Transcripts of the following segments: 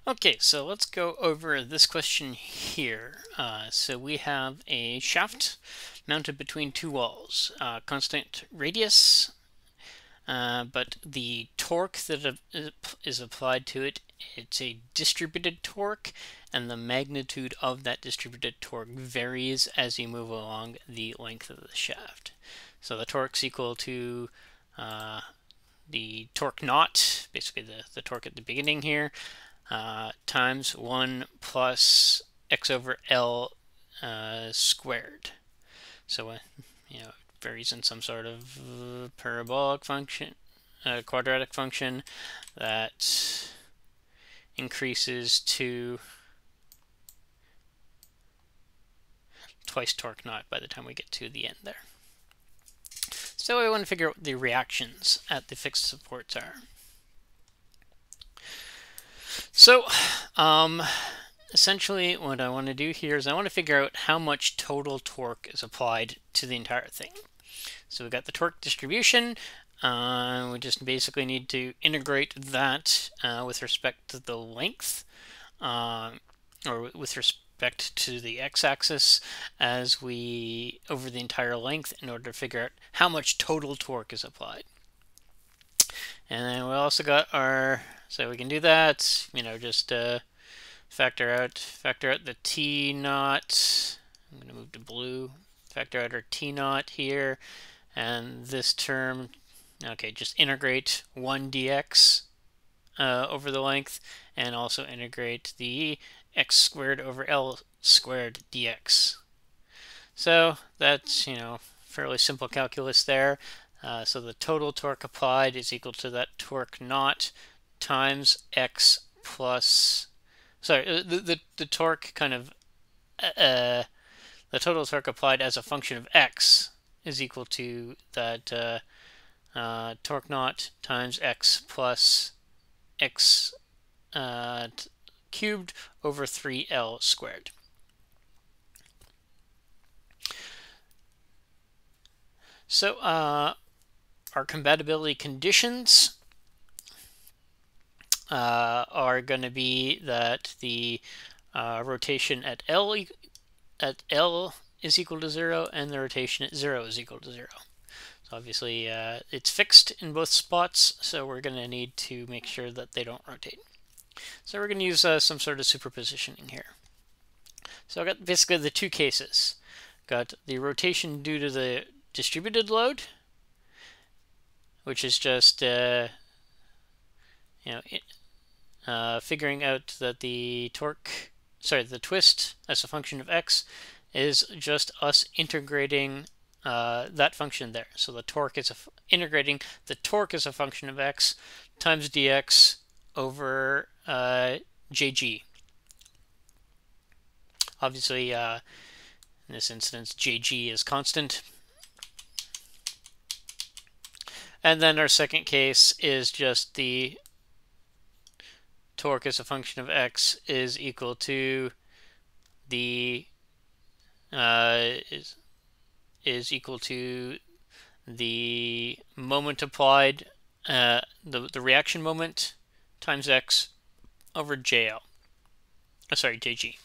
Okay, so let's go over this question here. So we have a shaft mounted between two walls, constant radius, but the torque that is applied to it, it's a distributed torque, and the magnitude of that distributed torque varies as you move along the length of the shaft. So the torque's equal to the torque naught, basically the torque at the beginning here, times 1 plus x over L squared. So, it varies in some sort of parabolic function, quadratic function that increases to twice torque naught by the time we get to the end there. So we want to figure out what the reactions at the fixed supports are. So, essentially what I want to do here is I want to figure out how much total torque is applied to the entire thing. So we've got the torque distribution. We just basically need to integrate that with respect to the length, or with respect to the x-axis as we over the entire length in order to figure out how much total torque is applied. And then we also got our, so we can do that, just factor out the T naught. I'm going to move to blue. Factor out our T naught here, and this term, okay, just integrate 1 dx over the length, and also integrate the x squared over L squared dx. So that's, fairly simple calculus there. So the total torque applied is equal to that torque naught times x plus, sorry, the torque kind of, the total torque applied as a function of x is equal to that torque naught times x plus x cubed over 3L squared. So our compatibility conditions are going to be that the rotation at L is equal to 0 and the rotation at 0 is equal to 0. So obviously it's fixed in both spots, so we're going to need to make sure that they don't rotate. So we're going to use some sort of superpositioning here. So I've got basically the two cases. Got the rotation due to the distributed load, which is just figuring out that the twist as a function of x is just us integrating that function there. So the torque is integrating the torque as a function of x times dx over jg. Obviously, in this instance, jg is constant. And then our second case is just the torque as a function of x is equal to the is equal to the moment applied, the reaction moment times x over jl. Jg.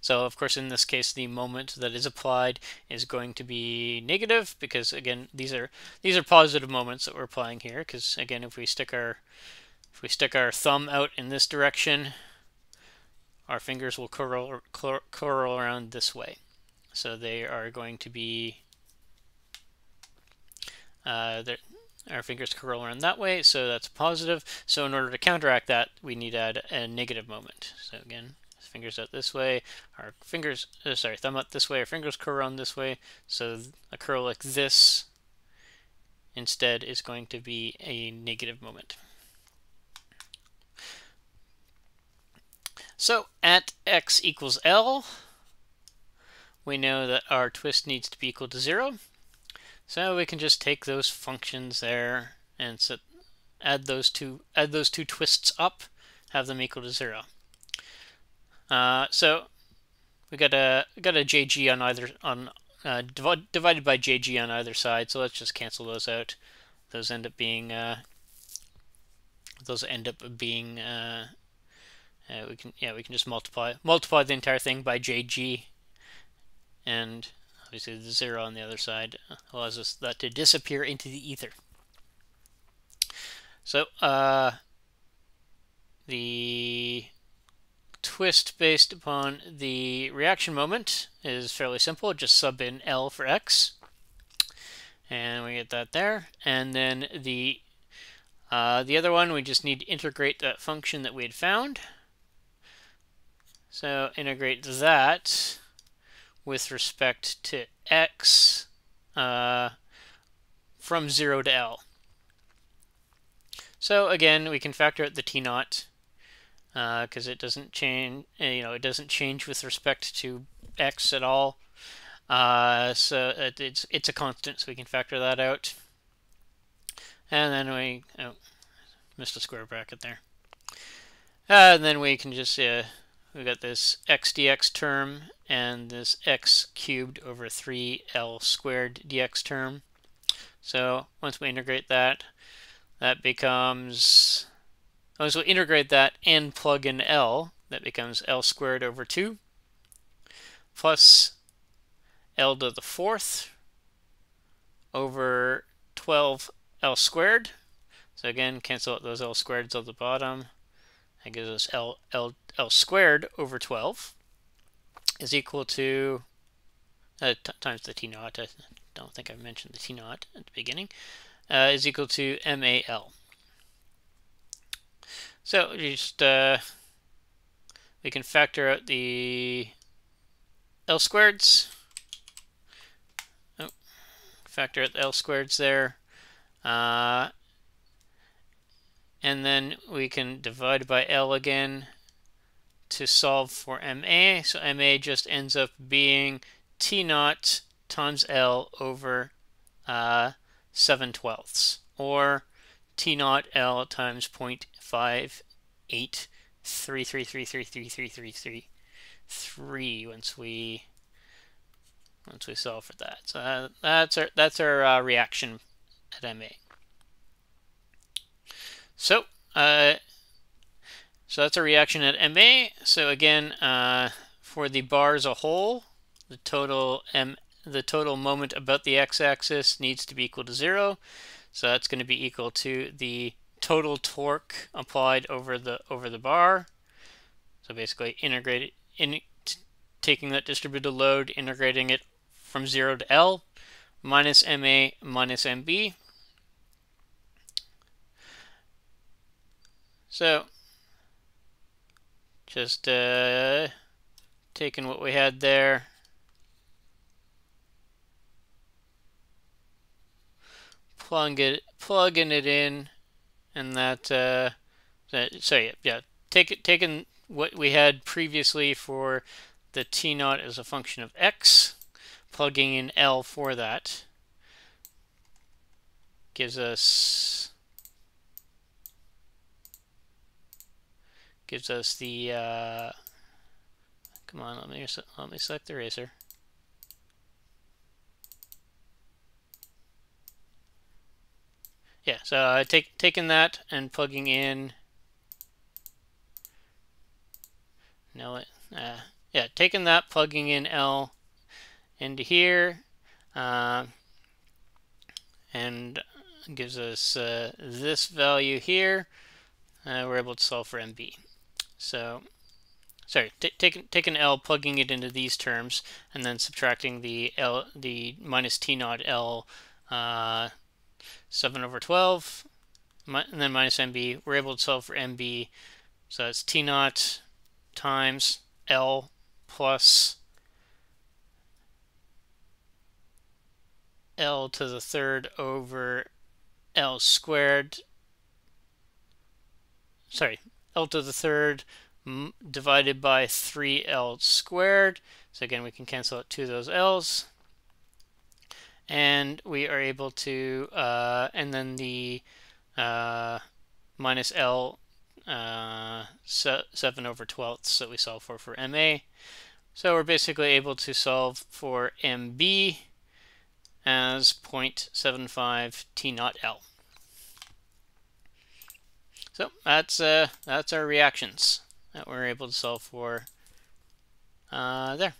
So of course in this case the moment that is applied is going to be negative, because again these are positive moments that we're applying here, because again if we stick our thumb out in this direction, our fingers will curl around this way. So they are going to be our fingers curl around that way, so that's positive. So in order to counteract that, we need to add a negative moment. So again, fingers out this way, our fingers, thumb out this way, our fingers curl around this way. So a curl like this instead is going to be a negative moment. So at x equals L, we know that our twist needs to be equal to 0. So we can just take those functions there and add those two twists up, have them equal to 0. So we got a jg on either divided by jg on either side. So let's just cancel those out. Those end up being we can just multiply the entire thing by jg, and obviously the 0 on the other side allows us that to disappear into the ether. So the twist based upon the reaction moment is fairly simple. Just sub in L for x, and we get that there. And then the other one, we just need to integrate that function that we had found. So integrate that with respect to x from 0 to L. So again, we can factor out the t0 because it doesn't change. It doesn't change with respect to x at all. So it's a constant, so we can factor that out. And then we missed a square bracket there. And then we can just we got this x dx term and this x cubed over 3l squared dx term. So once we integrate that, that becomes, once we integrate that and plug in L, that becomes L squared over 2 plus L to the 4th over 12L squared. So again, cancel out those L squareds at the bottom. That gives us L squared over 12 is equal to, times the t0, I don't think I mentioned the t0 at the beginning, is equal to MAL. So just we can factor out the L squareds. Factor out the L squareds there. And then we can divide by L again to solve for MA. So MA just ends up being T0 times L over 7/12, or T0 L times 0.5833333333 once we solve for that. So that's our reaction at MA. So that's a reaction at MA. So again, for the bar as a whole, the total moment about the x-axis needs to be equal to 0. So that's going to be equal to the total torque applied over the bar. So basically, taking that distributed load, integrating it from 0 to L, minus MA minus MB. So just taking what we had there, plugging it in, and taking what we had previously for the T0 as a function of x, plugging in L for that, gives us the come on, let me select the eraser. Yeah, so taking that and plugging in. Taking that, plugging in L into here, and gives us this value here. We're able to solve for MB. So, sorry, taking L, plugging it into these terms, and then subtracting the minus T0 L 7/12, and then minus MB. We're able to solve for MB. So that's T0 times L plus L to the 3rd over L squared. Sorry, L to the 3rd divided by 3L squared. So again, we can cancel out 2 of those L's. And we are able to, and then the minus L 7/12 that we solve for MA. So we're basically able to solve for MB as 0.75 T0 L. So that's our reactions. that we're able to solve for there.